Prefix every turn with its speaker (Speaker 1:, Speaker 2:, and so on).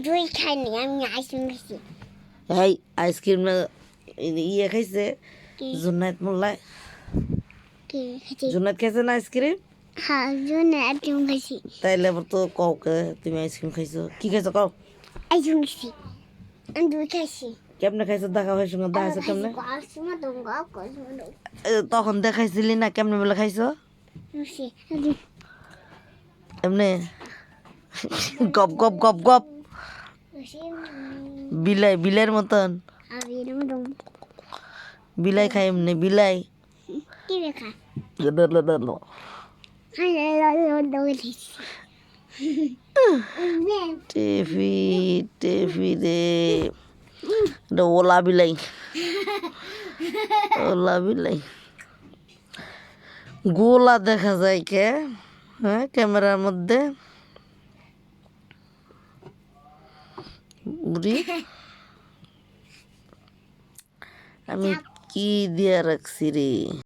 Speaker 1: দই খাইনি, আমি আইসক্রিম খাইছি।
Speaker 2: এই আইসক্রিম না ইয়ে খাইছে
Speaker 1: কি
Speaker 2: জুন্নাত মোল্লায়
Speaker 1: কি খাইছি?
Speaker 2: জুন্নাত খাইছে না আইসক্রিম
Speaker 1: হ্যাঁ, জন্য আইসক্রিম খাইছি।
Speaker 2: তাইলে আবার তো কও কে তুমি আইসক্রিম খাইছো কি খাইছো কও
Speaker 1: আইসক্রিম খাইছি, আমি দই খাইছি।
Speaker 2: কেমনে খাইছো দেখা হয় সঙ্গে দেখাইছো কেমনে তখন দেখাইছিলি না কেমনে বলে খাইছো এমনি গপ গপ গপ গপ বিলের মতন বিলাই খাই এমনি বিলাই টেফি টেফি রে এটা ওলা বিলাই ওলা বিলাই গোলা দেখা যায় কে হ্যাঁ ক্যামেরার মধ্যে বুড়ি আমি কি দিয়া রাখছি রে